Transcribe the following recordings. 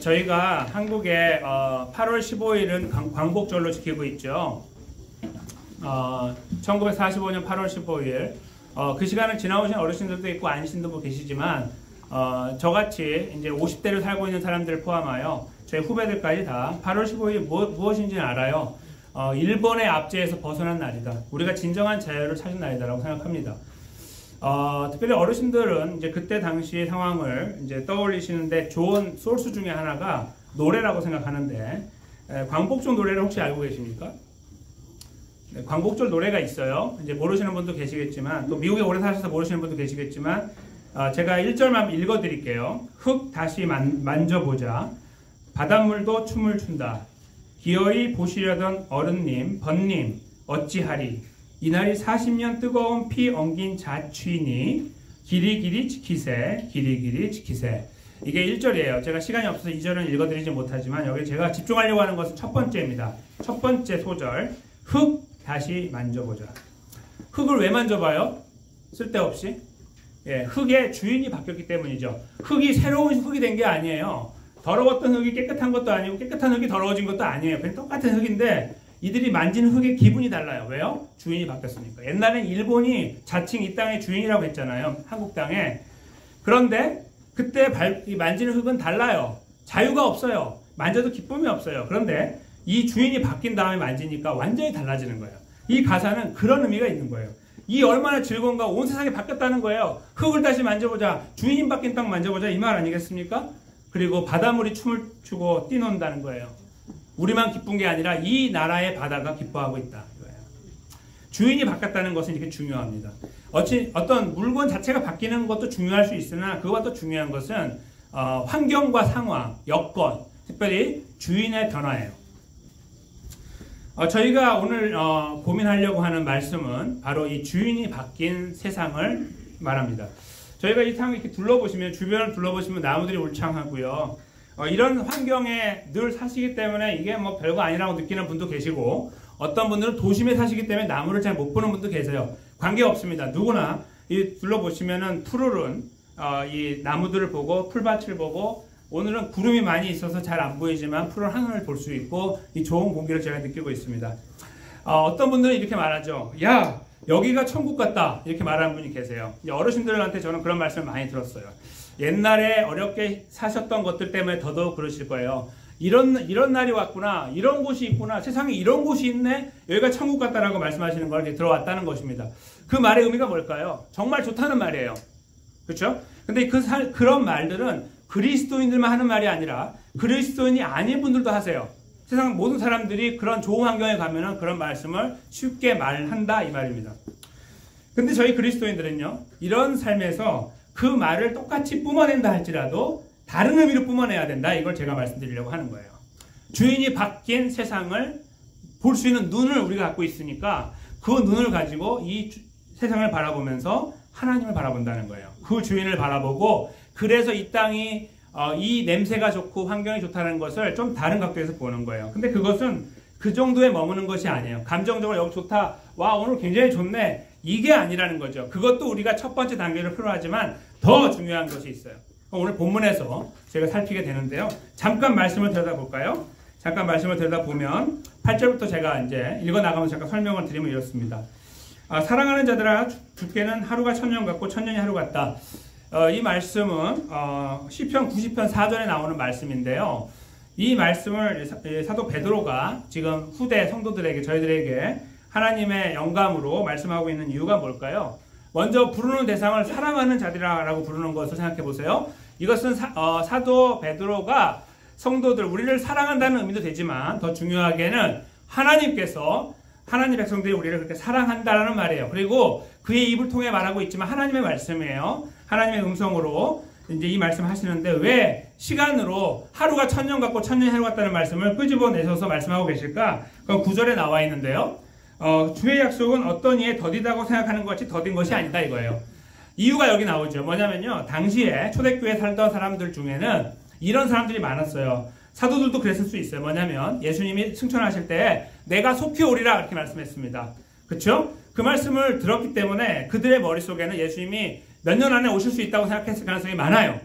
저희가 한국에 8월 15일은 광복절로 지키고 있죠. 1945년 8월 15일. 그 시간을 지나오신 어르신들도 있고 아니신 분도 계시지만 저같이 이제 50대를 살고 있는 사람들을 포함하여 저희 후배들까지 다 8월 15일이 무엇인지는 알아요. 일본의 압제에서 벗어난 날이다. 우리가 진정한 자유를 찾은 날이다라고 생각합니다. 특별히 어르신들은 이제 그때 당시의 상황을 이제 떠올리시는데 좋은 소스 중에 하나가 노래라고 생각하는데, 광복절 노래를 혹시 알고 계십니까? 네, 광복절 노래가 있어요. 이제 모르시는 분도 계시겠지만, 또 미국에 오래 사셔서 모르시는 분도 계시겠지만, 제가 1절만 읽어 드릴게요. 흙 다시 만져보자. 바닷물도 춤을 춘다. 기어이 보시려던 어른님, 번님, 어찌하리. 이날이 40년 뜨거운 피 엉긴 자취니 길이길이 지키세, 길이길이 지키세. 이게 1절이에요. 제가 시간이 없어서 2절은 읽어드리지 못하지만 여기 제가 집중하려고 하는 것은 첫 번째입니다. 첫 번째 소절. 흙 다시 만져보자. 흙을 왜 만져봐요? 쓸데없이. 흙의 주인이 바뀌었기 때문이죠. 흙이 새로운 흙이 된 게 아니에요. 더러웠던 흙이 깨끗한 것도 아니고 깨끗한 흙이 더러워진 것도 아니에요. 그냥 똑같은 흙인데 이들이 만지는 흙의 기분이 달라요. 왜요? 주인이 바뀌었으니까. 옛날엔 일본이 자칭 이 땅의 주인이라고 했잖아요. 한국 땅에. 그런데 그때 만지는 흙은 달라요. 자유가 없어요. 만져도 기쁨이 없어요. 그런데 이 주인이 바뀐 다음에 만지니까 완전히 달라지는 거예요. 이 가사는 그런 의미가 있는 거예요. 이 얼마나 즐거운가. 온 세상이 바뀌었다는 거예요. 흙을 다시 만져보자. 주인 바뀐 땅 만져보자. 이 말 아니겠습니까? 그리고 바닷물이 춤을 추고 뛰논다는 거예요. 우리만 기쁜 게 아니라 이 나라의 바다가 기뻐하고 있다. 이거예요. 주인이 바뀌었다는 것은 이렇게 중요합니다. 어떤 물건 자체가 바뀌는 것도 중요할 수 있으나 그것보다 더 중요한 것은 환경과 상황, 여건, 특별히 주인의 변화예요. 저희가 오늘 고민하려고 하는 말씀은 바로 이 주인이 바뀐 세상을 말합니다. 저희가 이 상을 이렇게 둘러보시면, 주변을 둘러보시면 나무들이 울창하고요. 이런 환경에 늘 사시기 때문에 이게 뭐 별거 아니라고 느끼는 분도 계시고, 어떤 분들은 도심에 사시기 때문에 나무를 잘 못 보는 분도 계세요. 관계없습니다. 누구나 이 둘러보시면은 푸르른 이 나무들을 보고 풀밭을 보고, 오늘은 구름이 많이 있어서 잘 안 보이지만 푸른 하늘을 볼 수 있고 이 좋은 공기를 제가 느끼고 있습니다. 어떤 분들은 이렇게 말하죠. 야, 여기가 천국 같다. 이렇게 말하는 분이 계세요. 어르신들한테 저는 그런 말씀을 많이 들었어요. 옛날에 어렵게 사셨던 것들 때문에 더더욱 그러실 거예요. 이런 날이 왔구나. 이런 곳이 있구나. 세상에 이런 곳이 있네. 여기가 천국 같다라고 말씀하시는 걸 이렇게 들어왔다는 것입니다. 그 말의 의미가 뭘까요? 정말 좋다는 말이에요. 그렇죠? 근데 그런 말들은 그리스도인들만 하는 말이 아니라 그리스도인이 아닌 분들도 하세요. 세상 모든 사람들이 그런 좋은 환경에 가면은 그런 말씀을 쉽게 말한다 이 말입니다. 근데 저희 그리스도인들은요, 이런 삶에서 그 말을 똑같이 뿜어낸다 할지라도 다른 의미로 뿜어내야 된다. 이걸 제가 말씀드리려고 하는 거예요. 주인이 바뀐 세상을 볼 수 있는 눈을 우리가 갖고 있으니까 그 눈을 가지고 이 세상을 바라보면서 하나님을 바라본다는 거예요. 그 주인을 바라보고, 그래서 이 땅이 이 냄새가 좋고 환경이 좋다는 것을 좀 다른 각도에서 보는 거예요. 근데 그것은 그 정도에 머무는 것이 아니에요. 감정적으로 여기 좋다. 와, 오늘 굉장히 좋네. 이게 아니라는 거죠. 그것도 우리가 첫 번째 단계로 필요하지만 더 중요한 것이 있어요. 오늘 본문에서 제가 살피게 되는데요. 잠깐 말씀을 들여다볼까요? 잠깐 말씀을 들여다보면 8절부터 제가 이제 읽어나가면서 잠깐 설명을 드리면 이렇습니다. 사랑하는 자들아, 주께는 하루가 천년 같고 천년이 하루 같다. 이 말씀은 시편 90편 4절에 나오는 말씀인데요. 이 말씀을 사도 베드로가 지금 후대 성도들에게, 저희들에게 하나님의 영감으로 말씀하고 있는 이유가 뭘까요? 먼저 부르는 대상을 사랑하는 자들이라고 부르는 것을 생각해 보세요. 이것은 사도 베드로가 성도들, 우리를 사랑한다는 의미도 되지만 더 중요하게는 하나님께서 하나님 백성들이 우리를 그렇게 사랑한다라는 말이에요. 그리고 그의 입을 통해 말하고 있지만 하나님의 말씀이에요. 하나님의 음성으로 이제 이 말씀 하시는데 왜 시간으로 하루가 천년 같고 천년이 하루 같다는 말씀을 끄집어내셔서 말씀하고 계실까? 그건 9절에 나와 있는데요. 주의 약속은 어떤 이에 더디다고 생각하는 것이 더딘 것이 아니다 이거예요. 이유가 여기 나오죠. 뭐냐면요. 당시에 초대교회에 살던 사람들 중에는 이런 사람들이 많았어요. 사도들도 그랬을 수 있어요. 뭐냐면 예수님이 승천하실 때 내가 속히 오리라 이렇게 말씀했습니다. 그렇죠? 그 말씀을 들었기 때문에 그들의 머릿속에는 예수님이 몇 년 안에 오실 수 있다고 생각했을 가능성이 많아요.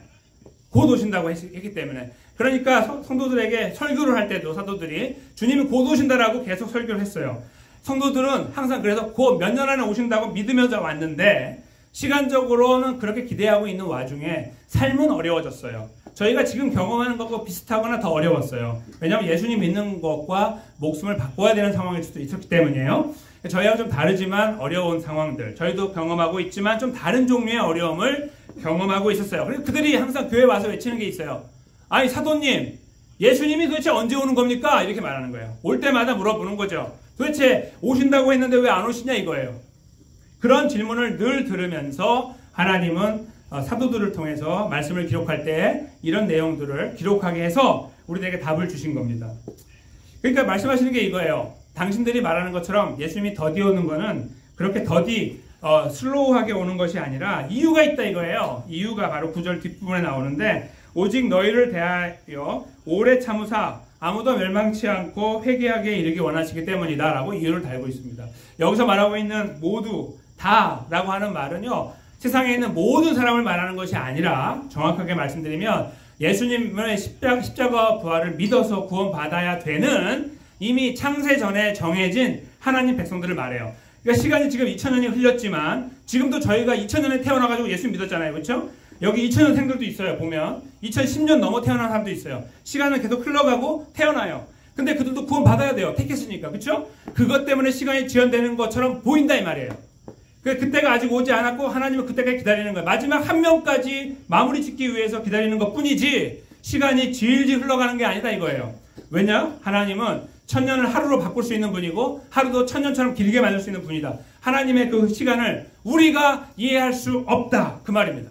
곧 오신다고 했기 때문에. 그러니까 성도들에게 설교를 할 때도 사도들이 주님이 곧 오신다라고 계속 설교를 했어요. 성도들은 항상 그래서 곧 몇 년 안에 오신다고 믿으면서 왔는데 시간적으로는 그렇게 기대하고 있는 와중에 삶은 어려워졌어요. 저희가 지금 경험하는 것과 비슷하거나 더 어려웠어요. 왜냐하면 예수님 믿는 것과 목숨을 바꿔야 되는 상황일 수도 있었기 때문이에요. 저희와 좀 다르지만 어려운 상황들, 저희도 경험하고 있지만 좀 다른 종류의 어려움을 경험하고 있었어요. 그래서 그들이 항상 교회 와서 외치는 게 있어요. 아니 사도님, 예수님이 도대체 언제 오는 겁니까? 이렇게 말하는 거예요. 올 때마다 물어보는 거죠. 도대체 오신다고 했는데 왜 안 오시냐 이거예요. 그런 질문을 늘 들으면서 하나님은 사도들을 통해서 말씀을 기록할 때 이런 내용들을 기록하게 해서 우리들에게 답을 주신 겁니다. 그러니까 말씀하시는 게 이거예요. 당신들이 말하는 것처럼 예수님이 더디 오는 거는 그렇게 더디 슬로우하게 오는 것이 아니라 이유가 있다 이거예요. 이유가 바로 9절 뒷부분에 나오는데 오직 너희를 대하여 오래 참으사 아무도 멸망치 않고 회개하게 이르기 원하시기 때문이다 라고 이유를 달고 있습니다. 여기서 말하고 있는 모두 다 라고 하는 말은요, 세상에 있는 모든 사람을 말하는 것이 아니라 정확하게 말씀드리면 예수님의 십자가 부활을 믿어서 구원받아야 되는 이미 창세 전에 정해진 하나님 백성들을 말해요. 그러니까 시간이 지금 2000년이 흘렸지만 지금도 저희가 2000년에 태어나가지고 예수님 믿었잖아요. 그렇죠? 여기 2000년생들도 있어요. 보면 2010년 넘어 태어난 사람도 있어요. 시간은 계속 흘러가고 태어나요. 근데 그들도 구원 받아야 돼요. 택했으니까. 그렇죠? 그것 때문에 시간이 지연되는 것처럼 보인다 이 말이에요. 그때가 아직 오지 않았고 하나님은 그때까지 기다리는 거예요. 마지막 한 명까지 마무리 짓기 위해서 기다리는 것뿐이지 시간이 질질 흘러가는 게 아니다 이거예요. 왜냐? 하나님은 천년을 하루로 바꿀 수 있는 분이고 하루도 천년처럼 길게 만들 수 있는 분이다. 하나님의 그 시간을 우리가 이해할 수 없다. 그 말입니다.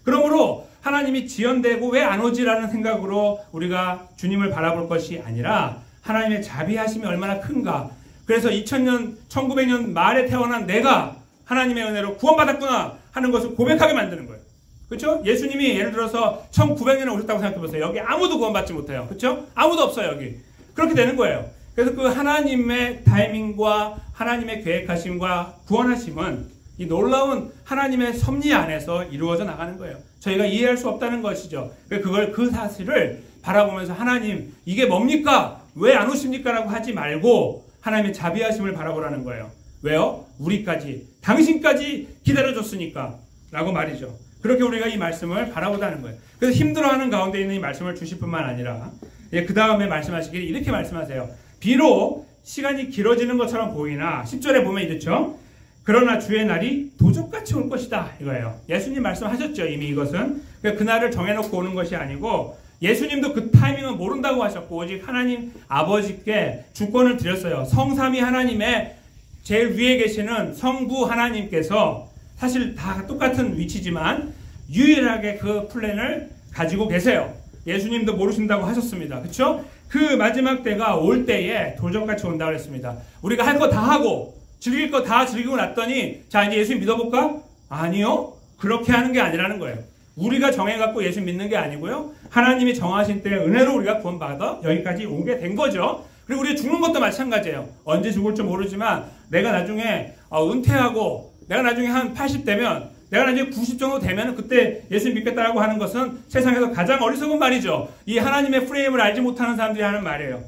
그러므로 하나님이 지연되고 왜 안 오지라는 생각으로 우리가 주님을 바라볼 것이 아니라 하나님의 자비하심이 얼마나 큰가. 그래서 2000년, 1900년 말에 태어난 내가 하나님의 은혜로 구원받았구나 하는 것을 고백하게 만드는 거예요. 그렇죠? 예수님이 예를 들어서 1900년에 오셨다고 생각해보세요. 여기 아무도 구원받지 못해요. 그렇죠? 아무도 없어요 여기. 그렇게 되는 거예요. 그래서 그 하나님의 타이밍과 하나님의 계획하심과 구원하심은 이 놀라운 하나님의 섭리 안에서 이루어져 나가는 거예요. 저희가 이해할 수 없다는 것이죠. 그 사실을 바라보면서 하나님 이게 뭡니까? 왜 안 오십니까? 라고 하지 말고 하나님의 자비하심을 바라보라는 거예요. 왜요? 우리까지, 당신까지 기다려줬으니까 라고 말이죠. 그렇게 우리가 이 말씀을 바라보자는 거예요. 그래서 힘들어하는 가운데 있는 이 말씀을 주실 뿐만 아니라 그 다음에 말씀하시기를 이렇게 말씀하세요. 비록 시간이 길어지는 것처럼 보이나 10절에 보면 이렇죠. 그러나 주의 날이 도적같이 올 것이다 이거예요. 예수님 말씀하셨죠. 이미 이것은. 그날을 정해놓고 오는 것이 아니고 예수님도 그 타이밍은 모른다고 하셨고 오직 하나님 아버지께 주권을 드렸어요. 성삼위 하나님의 제일 위에 계시는 성부 하나님께서 사실 다 똑같은 위치지만 유일하게 그 플랜을 가지고 계세요. 예수님도 모르신다고 하셨습니다. 그렇죠? 그 마지막 때가 올 때에 도적같이 온다고 했습니다. 우리가 할 거 다 하고 즐길 거 다 즐기고 났더니 자 이제 예수님 믿어볼까? 아니요. 그렇게 하는 게 아니라는 거예요. 우리가 정해갖고 예수 믿는 게 아니고요. 하나님이 정하신 때에 은혜로 우리가 구원받아 여기까지 오게 된 거죠. 그리고 우리가 죽는 것도 마찬가지예요. 언제 죽을지 모르지만 내가 나중에 은퇴하고 내가 나중에 한 80 되면 내가 나중에 90 정도 되면 그때 예수 믿겠다라고 하는 것은 세상에서 가장 어리석은 말이죠. 이 하나님의 프레임을 알지 못하는 사람들이 하는 말이에요.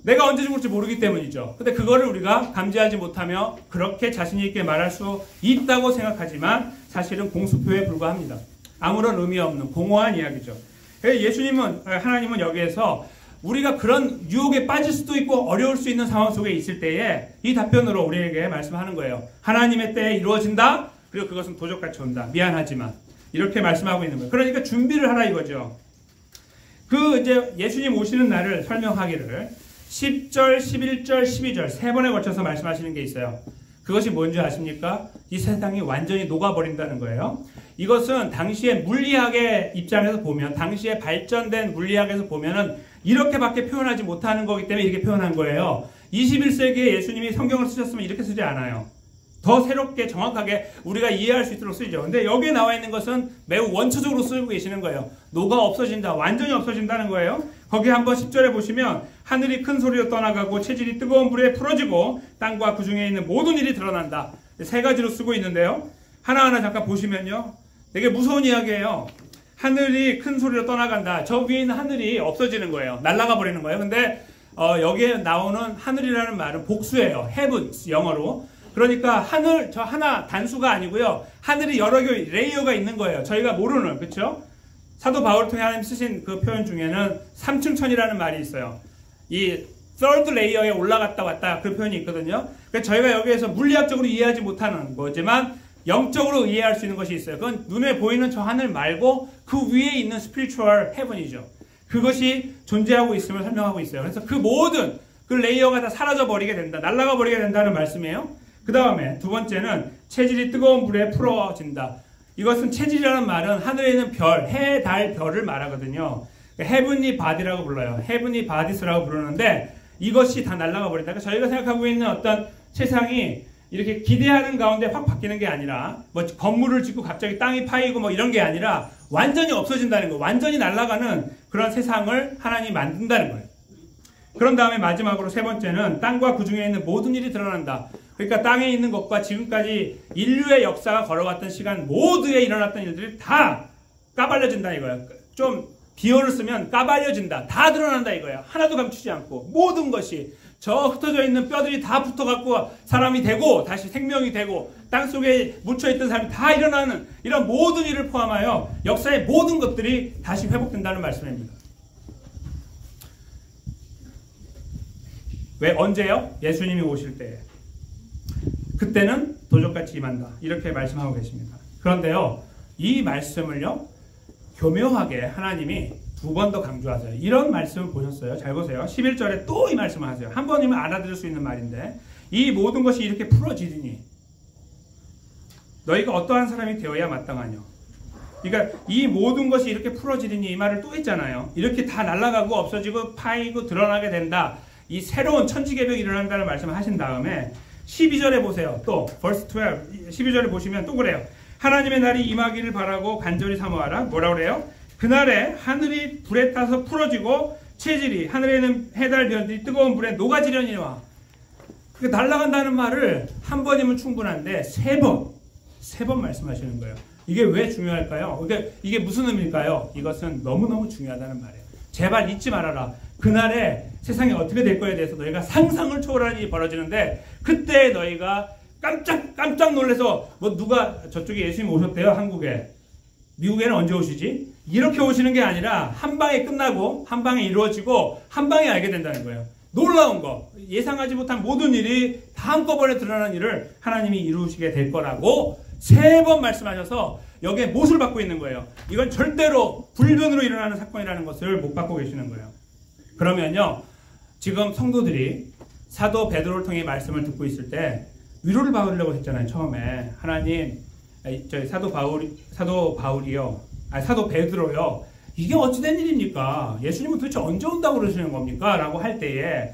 내가 언제 죽을지 모르기 때문이죠. 근데 그거를 우리가 감지하지 못하며 그렇게 자신 있게 말할 수 있다고 생각하지만 사실은 공수표에 불과합니다. 아무런 의미 없는 공허한 이야기죠. 예수님은 하나님은 여기에서 우리가 그런 유혹에 빠질 수도 있고 어려울 수 있는 상황 속에 있을 때에 이 답변으로 우리에게 말씀하는 거예요. 하나님의 때에 이루어진다. 그리고 그것은 도적같이 온다. 미안하지만 이렇게 말씀하고 있는 거예요. 그러니까 준비를 하라 이거죠. 이제 예수님 오시는 날을 설명하기를 10절, 11절, 12절 세 번에 걸쳐서 말씀하시는 게 있어요. 그것이 뭔지 아십니까? 이 세상이 완전히 녹아버린다는 거예요. 이것은 당시의 물리학의 입장에서 보면, 당시에 발전된 물리학에서 보면은 이렇게밖에 표현하지 못하는 거기 때문에 이렇게 표현한 거예요. 21세기에 예수님이 성경을 쓰셨으면 이렇게 쓰지 않아요. 더 새롭게 정확하게 우리가 이해할 수 있도록 쓰죠. 근데 여기에 나와 있는 것은 매우 원초적으로 쓰고 계시는 거예요. 녹아 없어진다. 완전히 없어진다는 거예요. 거기 한번 10절에 보시면 하늘이 큰 소리로 떠나가고 체질이 뜨거운 불에 풀어지고 땅과 그 중에 있는 모든 일이 드러난다. 세 가지로 쓰고 있는데요. 하나하나 잠깐 보시면요. 되게 무서운 이야기예요. 하늘이 큰 소리로 떠나간다. 저 위에 있는 하늘이 없어지는 거예요. 날아가 버리는 거예요. 근데 여기에 나오는 하늘이라는 말은 복수예요. heavens 영어로. 그러니까 하늘 저 하나 단수가 아니고요. 하늘이 여러 개 레이어가 있는 거예요. 저희가 모르는, 그렇죠? 사도 바울을 통해 하나님 쓰신 그 표현 중에는 삼층천이라는 말이 있어요. 이 third 레이어에 올라갔다 왔다 그 표현이 있거든요. 그래서 저희가 여기에서 물리학적으로 이해하지 못하는 거지만 영적으로 이해할 수 있는 것이 있어요. 그건 눈에 보이는 저 하늘 말고 그 위에 있는 spiritual heaven이죠. 그것이 존재하고 있음을 설명하고 있어요. 그래서 그 모든 그 레이어가 다 사라져 버리게 된다. 날아가 버리게 된다는 말씀이에요. 그 다음에 두 번째는 체질이 뜨거운 불에 풀어진다. 이것은 체질이라는 말은 하늘에 있는 별, 해, 달, 별을 말하거든요. heavenly body라고 불러요. heavenly bodies라고 부르는데 이것이 다 날아가 버린다. 그러니까 저희가 생각하고 있는 어떤 세상이 이렇게 기대하는 가운데 확 바뀌는 게 아니라 뭐 건물을 짓고 갑자기 땅이 파이고 뭐 이런 게 아니라 완전히 없어진다는 거, 완전히 날아가는 그런 세상을 하나님이 만든다는 거예요. 그런 다음에 마지막으로 세 번째는 땅과 그 중에 있는 모든 일이 드러난다. 그러니까 땅에 있는 것과 지금까지 인류의 역사가 걸어왔던 시간 모두에 일어났던 일들이 다 까발려진다 이거예요. 좀 비유를 쓰면 까발려진다. 다 드러난다 이거예요. 하나도 감추지 않고 모든 것이 저 흩어져 있는 뼈들이 다 붙어갖고 사람이 되고 다시 생명이 되고 땅속에 묻혀있던 사람이 다 일어나는 이런 모든 일을 포함하여 역사의 모든 것들이 다시 회복된다는 말씀입니다. 왜? 언제요? 예수님이 오실 때에. 그때는 도적같이 임한다. 이렇게 말씀하고 계십니다. 그런데요, 이 말씀을요, 교묘하게 하나님이 두 번 더 강조하세요. 이런 말씀을 보셨어요? 잘 보세요. 11절에 또 이 말씀을 하세요. 한 번이면 알아들을 수 있는 말인데 이 모든 것이 이렇게 풀어지리니 너희가 어떠한 사람이 되어야 마땅하뇨. 그러니까 이 모든 것이 이렇게 풀어지리니 이 말을 또 했잖아요. 이렇게 다 날아가고 없어지고 파이고 드러나게 된다. 이 새로운 천지개벽이 일어난다는 말씀을 하신 다음에 12절에 보세요. 또 verse 12, 12절에 보시면 또 그래요. 하나님의 날이 임하기를 바라고 간절히 사모하라. 뭐라 그래요? 그날에 하늘이 불에 타서 풀어지고 체질이 하늘에 있는 해달 별들이 뜨거운 불에 녹아지려니와. 그러니까 날아간다는 말을 한 번이면 충분한데 세 번 말씀하시는 거예요. 이게 왜 중요할까요? 그러니까 이게 무슨 의미일까요? 이것은 너무너무 중요하다는 말이에요. 제발 잊지 말아라. 그날에 세상이 어떻게 될 거에 대해서 너희가 상상을 초월한 일이 벌어지는데 그때 너희가 깜짝 놀라서 뭐 누가 저쪽에 예수님 오셨대요. 한국에. 미국에는 언제 오시지? 이렇게 오시는 게 아니라 한 방에 끝나고 한 방에 이루어지고 한 방에 알게 된다는 거예요. 놀라운 거, 예상하지 못한 모든 일이 다 한꺼번에 드러나는 일을 하나님이 이루시게 될 거라고 세 번 말씀하셔서 여기에 못을 받고 있는 거예요. 이건 절대로 불변으로 일어나는 사건이라는 것을 못 받고 계시는 거예요. 그러면요, 지금 성도들이 사도 베드로를 통해 말씀을 듣고 있을 때 위로를 받으려고 했잖아요. 처음에 하나님, 사도 베드로요, 이게 어찌된 일입니까? 예수님은 도대체 언제 온다고 그러시는 겁니까? 라고 할 때에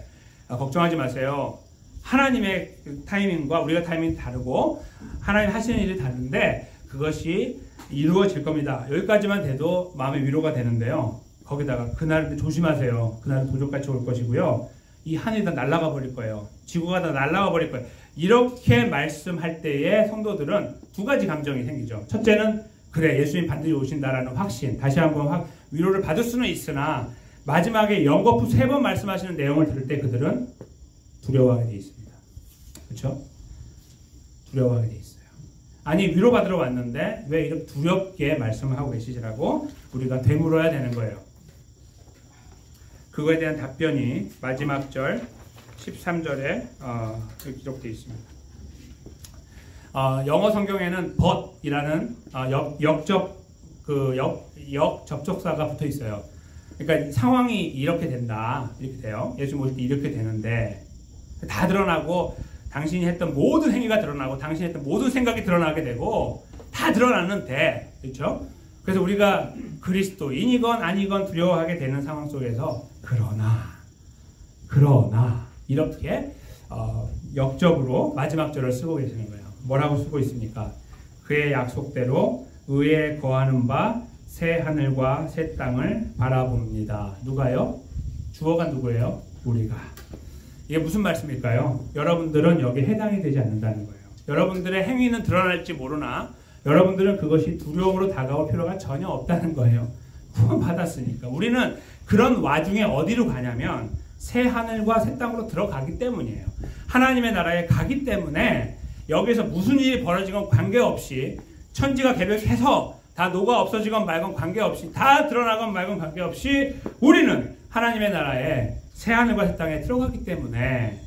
걱정하지 마세요. 하나님의 타이밍과 우리가 타이밍이 다르고 하나님 하시는 일이 다른데 그것이 이루어질 겁니다. 여기까지만 돼도 마음의 위로가 되는데요. 거기다가 그날은 조심하세요. 그날은 도적같이 올 것이고요. 이 하늘이 다 날아가 버릴 거예요. 지구가 다 날아가 버릴 거예요. 이렇게 말씀할 때에 성도들은 두 가지 감정이 생기죠. 첫째는 그래, 예수님 반드시 오신다라는 확신, 다시 한번 위로를 받을 수는 있으나 마지막에 연거푸 3번 말씀하시는 내용을 들을 때 그들은 두려워하게 돼 있습니다. 그렇죠? 두려워하게 돼 있어요. 아니, 위로받으러 왔는데 왜 이렇게 두렵게 말씀을 하고 계시지라고 우리가 되물어야 되는 거예요. 그거에 대한 답변이 마지막 절 13절에 기록되어 있습니다. 영어 성경에는 but이라는 역접속사가 붙어 있어요. 그러니까 상황이 이렇게 된다, 이렇게 돼요. 예수 모실 때 이렇게 되는데 다 드러나고 당신이 했던 모든 행위가 드러나고 당신이 했던 모든 생각이 드러나게 되고 다 드러나는데, 그렇죠? 그래서 우리가 그리스도인이건 아니건 두려워하게 되는 상황 속에서 그러나 이렇게 역접으로 마지막 절을 쓰고 계시는 거예요. 뭐라고 쓰고 있습니까? 그의 약속대로 의에 거하는 바 새 하늘과 새 땅을 바라봅니다. 누가요? 주어가 누구예요? 우리가. 이게 무슨 말씀일까요? 여러분들은 여기에 해당이 되지 않는다는 거예요. 여러분들의 행위는 드러날지 모르나 여러분들은 그것이 두려움으로 다가올 필요가 전혀 없다는 거예요. 구원받았으니까. 우리는 그런 와중에 어디로 가냐면 새 하늘과 새 땅으로 들어가기 때문이에요. 하나님의 나라에 가기 때문에 여기서 무슨 일이 벌어지건 관계없이 천지가 개벽해서 다 녹아 없어지건 말건 관계없이 다 드러나건 말건 관계없이 우리는 하나님의 나라에 새 하늘과 새 땅에 들어가기 때문에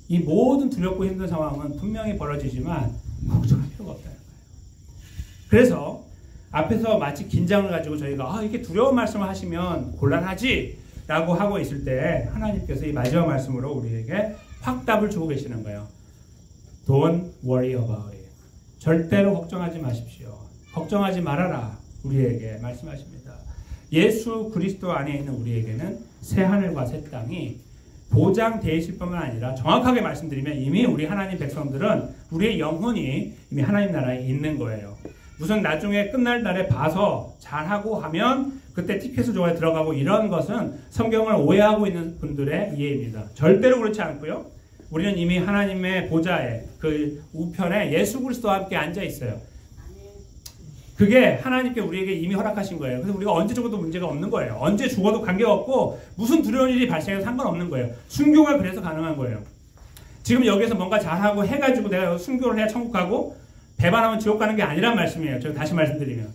이 모든 두렵고 힘든 상황은 분명히 벌어지지만 걱정할 필요가 없다는 거예요. 그래서 앞에서 마치 긴장을 가지고 저희가 이렇게 두려운 말씀을 하시면 곤란하지 라고 하고 있을 때 하나님께서 이 마지막 말씀으로 우리에게 확답을 주고 계시는 거예요. Don't worry about it. 절대로 걱정하지 마십시오. 걱정하지 말아라. 우리에게 말씀하십니다. 예수 그리스도 안에 있는 우리에게는 새 하늘과 새 땅이 보장되어 있을 뿐만 아니라 정확하게 말씀드리면 이미 우리 하나님 백성들은 우리의 영혼이 이미 하나님 나라에 있는 거예요. 무슨 나중에 끝날 날에 봐서 잘하고 하면 그때 티켓을 좋아해 들어가고 이런 것은 성경을 오해하고 있는 분들의 이해입니다. 절대로 그렇지 않고요. 우리는 이미 하나님의 보좌에 그 우편에 예수 그리스도와 함께 앉아 있어요. 그게 하나님께 우리에게 이미 허락하신 거예요. 그래서 우리가 언제 죽어도 문제가 없는 거예요. 언제 죽어도 관계없고 무슨 두려운 일이 발생해도 상관없는 거예요. 순교가 그래서 가능한 거예요. 지금 여기서 뭔가 잘하고 해가지고 내가 순교를 해야 천국 가고 배반하면 지옥 가는 게 아니란 말씀이에요. 제가 다시 말씀드리면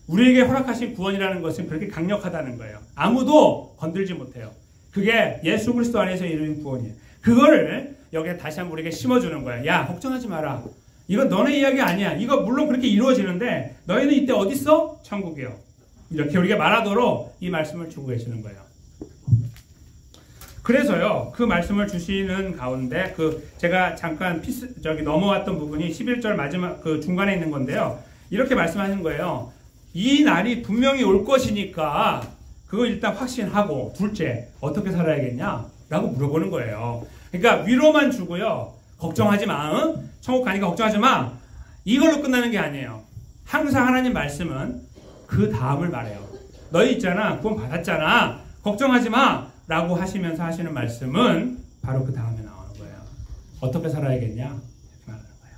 우리에게 허락하신 구원이라는 것은 그렇게 강력하다는 거예요. 아무도 건들지 못해요. 그게 예수 그리스도 안에서 이루어진 구원이에요. 그거를 여기에 다시 한번 우리에게 심어주는 거예요. 야, 걱정하지 마라. 이건 너네 이야기 아니야. 이거 물론 그렇게 이루어지는데 너희는 이때 어디 있어? 천국이요. 이렇게 우리가 말하도록 이 말씀을 주고 계시는 거예요. 그래서요, 그 말씀을 주시는 가운데 제가 잠깐 넘어왔던 부분이 11절 마지막 중간에 있는 건데요. 이렇게 말씀하시는 거예요. 이 날이 분명히 올 것이니까 그거 일단 확신하고 둘째 어떻게 살아야겠냐? 라고 물어보는 거예요. 그러니까 위로만 주고요. 걱정하지 마. 응? 천국 가니까 걱정하지 마. 이걸로 끝나는 게 아니에요. 항상 하나님 말씀은 그 다음을 말해요. 너희 있잖아. 구원 받았잖아. 걱정하지 마. 라고 하시면서 하시는 말씀은 바로 그 다음에 나오는 거예요. 어떻게 살아야겠냐? 이렇게 말하는 거예요.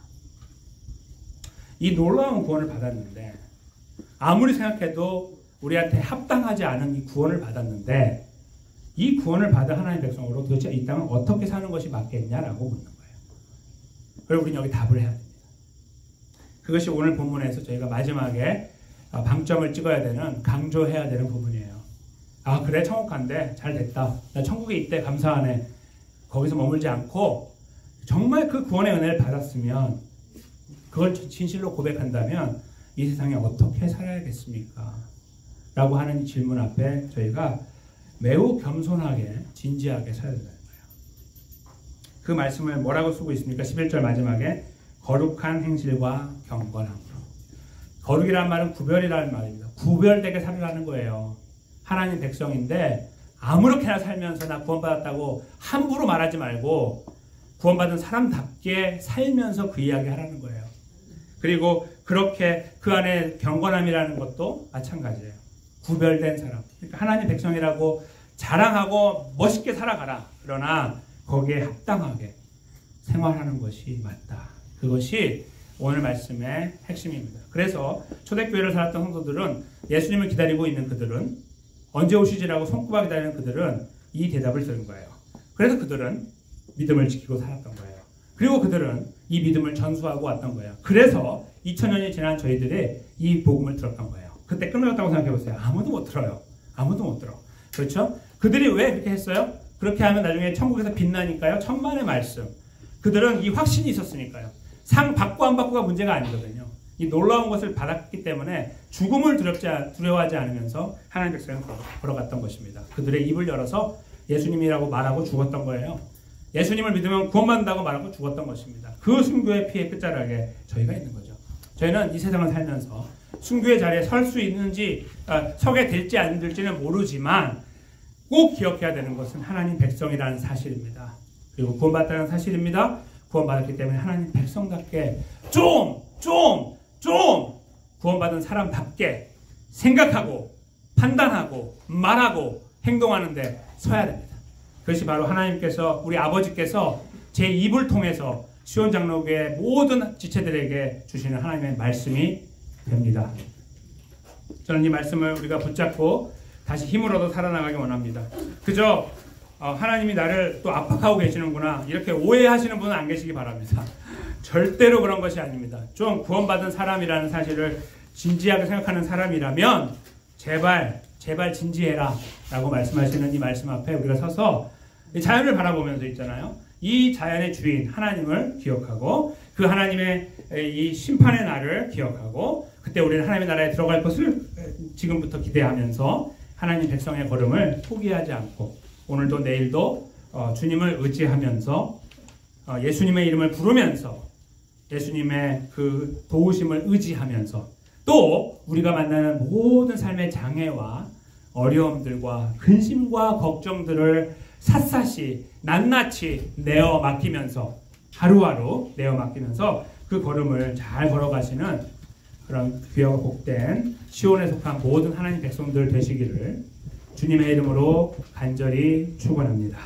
이 놀라운 구원을 받았는데 아무리 생각해도 우리한테 합당하지 않은 이 구원을 받았는데 이 구원을 받은 하나님 백성으로 도대체 이 땅은 어떻게 사는 것이 맞겠냐라고 묻는 거예요. 그리고 우리는 여기 답을 해야 됩니다. 그것이 오늘 본문에서 저희가 마지막에 방점을 찍어야 되는, 강조해야 되는 부분이에요. 아, 그래, 천국 간대. 잘 됐다. 나 천국에 있대. 감사하네. 거기서 머물지 않고 정말 그 구원의 은혜를 받았으면 그걸 진실로 고백한다면 이 세상에 어떻게 살아야겠습니까? 라고 하는 질문 앞에 저희가 매우 겸손하게 진지하게 살아야 된다는 거예요. 그 말씀을 뭐라고 쓰고 있습니까? 11절 마지막에 거룩한 행실과 경건함으로. 거룩이라는 말은 구별이라는 말입니다. 구별되게 살으라는 거예요. 하나님 백성인데 아무렇게나 살면서 나 구원받았다고 함부로 말하지 말고 구원받은 사람답게 살면서 그 이야기 하라는 거예요. 그리고 그렇게 그 안에 경건함이라는 것도 마찬가지예요. 구별된 사람. 그러니까 하나님 백성이라고 자랑하고 멋있게 살아가라. 그러나 거기에 합당하게 생활하는 것이 맞다. 그것이 오늘 말씀의 핵심입니다. 그래서 초대교회를 살았던 성도들은, 예수님을 기다리고 있는 그들은, 언제 오시지라고 손꼽아 기다리는 그들은 이 대답을 들은 거예요. 그래서 그들은 믿음을 지키고 살았던 거예요. 그리고 그들은 이 믿음을 전수하고 왔던 거예요. 그래서 2000년이 지난 저희들이 이 복음을 들었던 거예요. 그때 끊어졌다고 생각해 보세요. 아무도 못 들어요. 아무도 못 들어. 그렇죠? 그들이 왜 그렇게 했어요? 그렇게 하면 나중에 천국에서 빛나니까요. 천만의 말씀. 그들은 이 확신이 있었으니까요. 상 받고 안 받고가 문제가 아니거든요. 이 놀라운 것을 받았기 때문에 죽음을 두려워하지 않으면서 하나님 백성을 걸어갔던 것입니다. 그들의 입을 열어서 예수님이라고 말하고 죽었던 거예요. 예수님을 믿으면 구원받는다고 말하고 죽었던 것입니다. 그 순교의 피의 끝자락에 저희가 있는 거죠. 저희는 이 세상을 살면서 순교의 자리에 설 수 있는지, 서게 될지 안 될지는 모르지만 꼭 기억해야 되는 것은 하나님 백성이라는 사실입니다. 그리고 구원받았다는 사실입니다. 구원받았기 때문에 하나님 백성답게 좀 구원받은 사람답게 생각하고 판단하고 말하고 행동하는데 서야 됩니다. 그것이 바로 하나님께서, 우리 아버지께서 제 입을 통해서 시온 장로교의 모든 지체들에게 주시는 하나님의 말씀이 됩니다. 저는 이 말씀을 우리가 붙잡고 다시 힘을 얻어 살아나가기 원합니다. 그저 하나님이 나를 또 압박하고 계시는구나 이렇게 오해하시는 분은 안 계시기 바랍니다. 절대로 그런 것이 아닙니다. 좀 구원받은 사람이라는 사실을 진지하게 생각하는 사람이라면 제발 진지해라 라고 말씀하시는 이 말씀 앞에 우리가 서서 이 자연을 바라보면서 있잖아요. 이 자연의 주인 하나님을 기억하고 그 하나님의 이 심판의 날을 기억하고 그때 우리는 하나님의 나라에 들어갈 것을 지금부터 기대하면서 하나님 백성의 걸음을 포기하지 않고 오늘도 내일도 주님을 의지하면서 예수님의 이름을 부르면서 예수님의 그 도우심을 의지하면서 또 우리가 만나는 모든 삶의 장애와 어려움들과 근심과 걱정들을 샅샅이 낱낱이 내어 맡기면서 하루하루 내어 맡기면서 그 걸음을 잘 걸어가시는 그런 귀하고 복된 시온에 속한 모든 하나님 백성들 되시기를 주님의 이름으로 간절히 축원합니다.